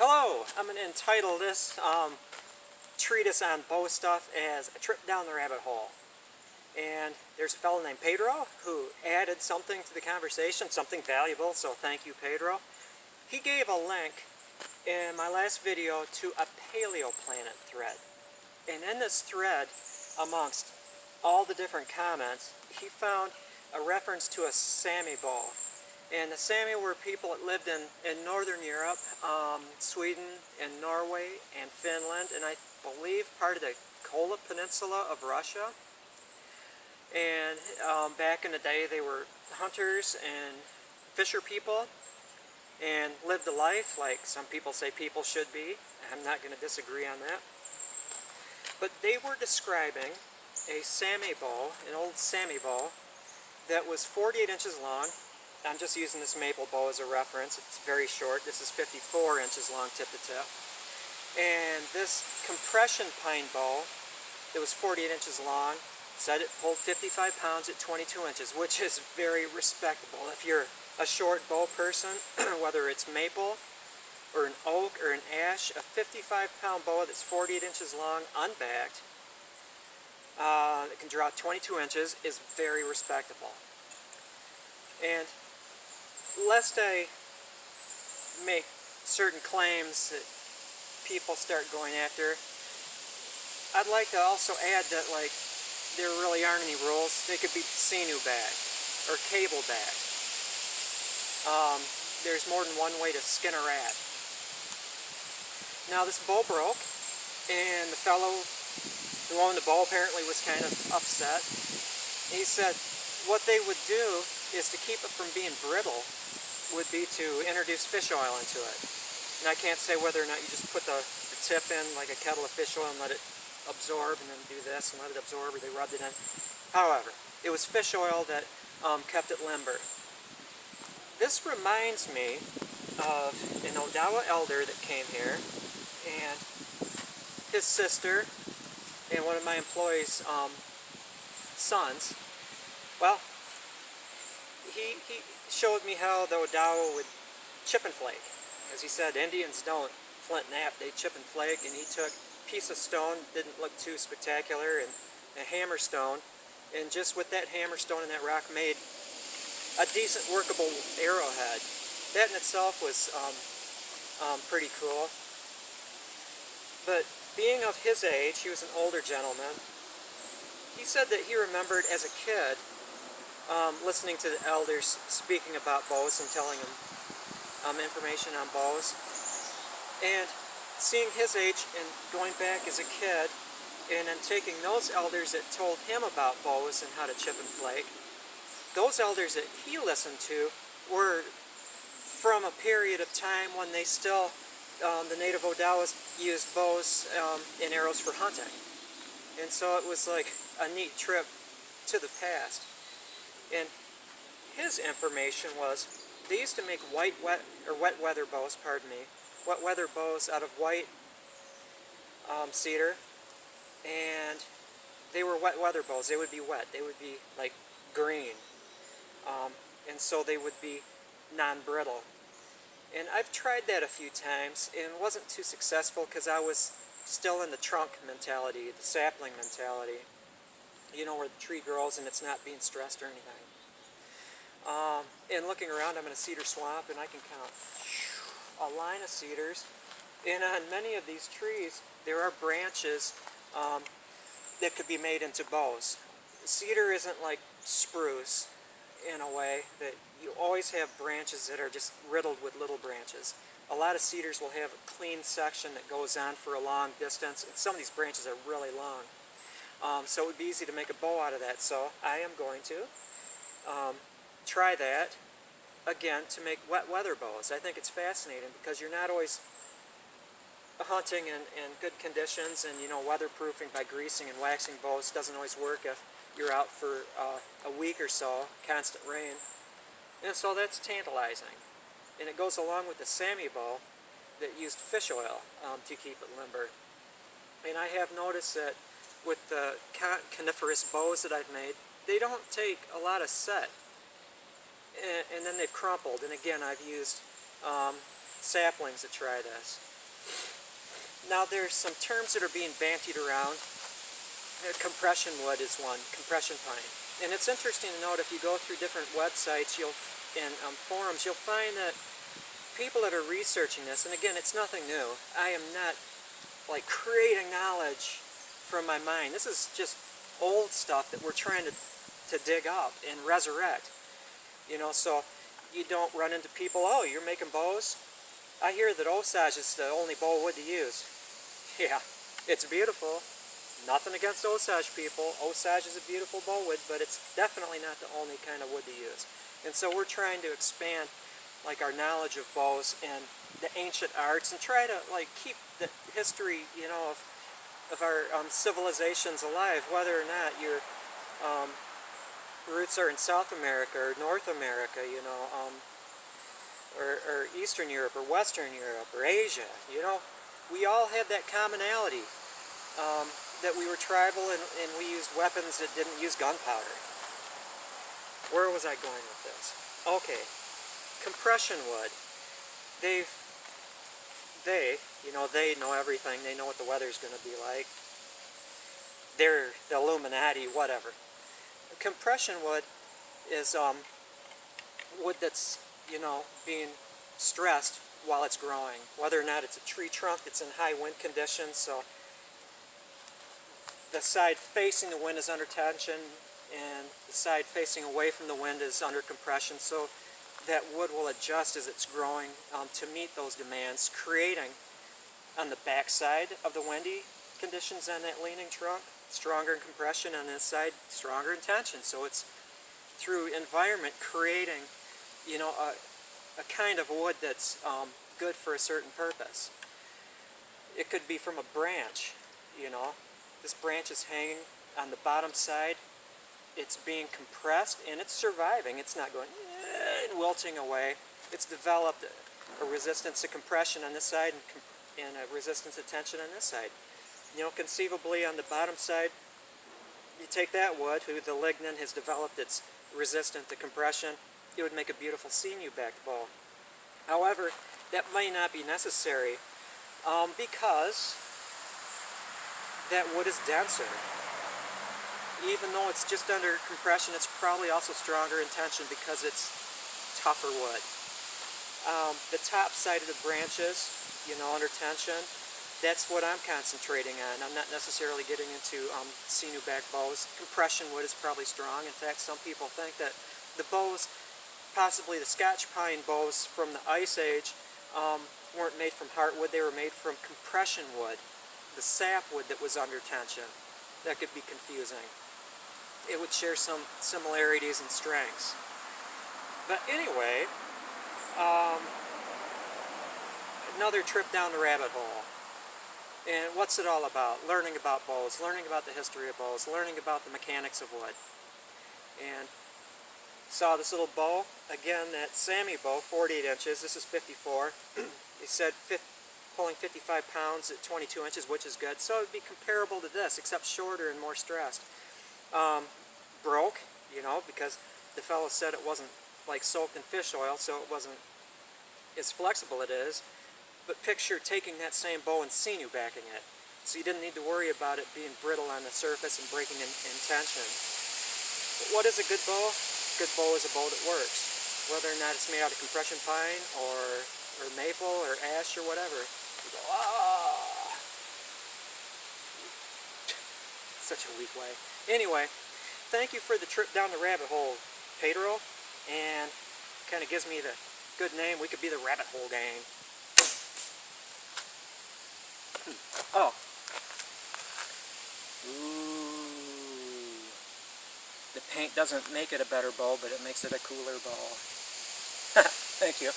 Hello, I'm going to entitle this treatise on bow stuff as A Trip Down the Rabbit Hole. And there's a fellow named Pedro who added something to the conversation, something valuable, so thank you, Pedro. He gave a link in my last video to a paleoplanet thread. And in this thread, amongst all the different comments, he found a reference to a Sami bow. And the Sami were people that lived in Northern Europe, Sweden and Norway and Finland, and I believe part of the Kola Peninsula of Russia. And back in the day they were hunters and fisher people and lived a life like some people say people should be. I'm not going to disagree on that. But they were describing a Sami bow, an old Sami bow, that was 48 inches long. I'm just using this maple bow as a reference. It's very short. This is 54 inches long tip to tip. And this compression pine bow that was 48 inches long said it pulled 55 pounds at 22 inches, which is very respectable. If you're a short bow person, whether it's maple or an oak or an ash, a 55-pound bow that's 48 inches long, unbacked, that can draw 22 inches, is very respectable. And lest I make certain claims that people start going after, I'd like to also add that, like, there really aren't any rules. They could be sinew bagged or cable bagged. There's more than one way to skin a rat. Now this bow broke, and the fellow who owned the bow apparently was kind of upset. He said what they would do is to keep it from being brittle would be to introduce fish oil into it. And I can't say whether or not you just put the tip in like a kettle of fish oil and let it absorb, and then do this and let it absorb, or they rubbed it in. However, it was fish oil that kept it limber. This reminds me of an Odawa elder that came here, and his sister, and one of my employees' sons. Well, he showed me how the Odawa would chip and flake. As he said, Indians don't flint nap, they chip and flake, and he took a piece of stone, didn't look too spectacular, and a hammer stone, and just with that hammer stone and that rock made a decent workable arrowhead. That in itself was pretty cool. But being of his age, he was an older gentleman, he said that he remembered as a kid listening to the elders speaking about bows and telling him information on bows, and seeing his age and going back as a kid, and then taking those elders that told him about bows and how to chip and flake. Those elders that he listened to were from a period of time when they still, the native Odawas, used bows and arrows for hunting. And so it was like a neat trip to the past. And his information was, they used to make wet weather bows, wet weather bows out of white cedar, and they were wet weather bows. They would be wet. They would be like green, and so they would be non-brittle. And I've tried that a few times and wasn't too successful because I was still in the trunk mentality, the sapling mentality. You know, where the tree grows and it's not being stressed or anything. And looking around, I'm in a cedar swamp, and I can count a line of cedars. And on many of these trees, there are branches that could be made into bows. Cedar isn't like spruce in a way that you always have branches that are just riddled with little branches. A lot of cedars will have a clean section that goes on for a long distance, and some of these branches are really long. So it would be easy to make a bow out of that. So I am going to try that again to make wet weather bows. I think it's fascinating because you're not always hunting in good conditions, and you know, weatherproofing by greasing and waxing bows doesn't always work if you're out for a week or so, constant rain. And so that's tantalizing. And it goes along with the Sami bow that used fish oil to keep it limber. And I have noticed that with the coniferous bows that I've made, they don't take a lot of set, and then they've crumpled. And again, I've used saplings to try this. Now there's some terms that are being bandied around. Compression wood is one, compression pine. And it's interesting to note, if you go through different websites and forums, you'll find that people that are researching this, and again, it's nothing new. I am not like creating knowledge from my mind. This is just old stuff that we're trying to dig up and resurrect. You know, so you don't run into people, oh, you're making bows? I hear that Osage is the only bow wood to use. Yeah, it's beautiful. Nothing against Osage people. Osage is a beautiful bow wood, but it's definitely not the only kind of wood to use. And so we're trying to expand like our knowledge of bows and the ancient arts, and try to like keep the history, you know, of our civilizations alive, whether or not your roots are in South America or North America, you know, or Eastern Europe or Western Europe or Asia. You know, we all had that commonality. That we were tribal and we used weapons that didn't use gunpowder. Where was I going with this? Okay, compression wood. They know everything. They know what the weather's going to be like. They're the Illuminati, whatever. Compression wood is wood that's, you know, being stressed while it's growing. Whether or not it's a tree trunk that's in high wind conditions, so the side facing the wind is under tension and the side facing away from the wind is under compression, so that wood will adjust as it's growing to meet those demands, creating on the back side of the windy conditions on that leaning trunk stronger in compression, on this side stronger in tension. So it's through environment creating, you know, a kind of wood that's good for a certain purpose. It could be from a branch, you know. This branch is hanging on the bottom side. It's being compressed and it's surviving. It's not going and wilting away. It's developed a resistance to compression on this side and a resistance to tension on this side. You know, conceivably on the bottom side, you take that wood, who the lignin has developed its resistant to compression, it would make a beautiful sinew-backed bow. However, that may not be necessary because that wood is denser. Even though it's just under compression, it's probably also stronger in tension because it's tougher wood. The top side of the branches, you know, under tension, that's what I'm concentrating on. I'm not necessarily getting into sinew-back bows. Compression wood is probably strong. In fact, some people think that the bows, possibly the Scotch pine bows from the Ice Age, weren't made from heartwood. They were made from compression wood, the sapwood that was under tension. That could be confusing. It would share some similarities and strengths. But anyway, another trip down the rabbit hole. And what's it all about? Learning about bows, learning about the history of bows, learning about the mechanics of wood. And saw this little bow, again, that Sammy bow, 48 inches, this is 54. He said pulling 55 pounds at 22 inches, which is good. So it would be comparable to this, except shorter and more stressed. Broke, you know, because the fellow said it wasn't like soaked in fish oil, so it wasn't as flexible it is. But picture taking that same bow and sinew-backing it. So you didn't need to worry about it being brittle on the surface and breaking in tension. But what is a good bow? A good bow is a bow that works. Whether or not it's made out of compression pine or maple or ash or whatever. You go, ah! Such a weak way. Anyway, thank you for the trip down the rabbit hole, Pedro. And kind of gives me the good name. We could be the Rabbit Hole Gang. Oh. Ooh. The paint doesn't make it a better bow, but it makes it a cooler bow. Thank you.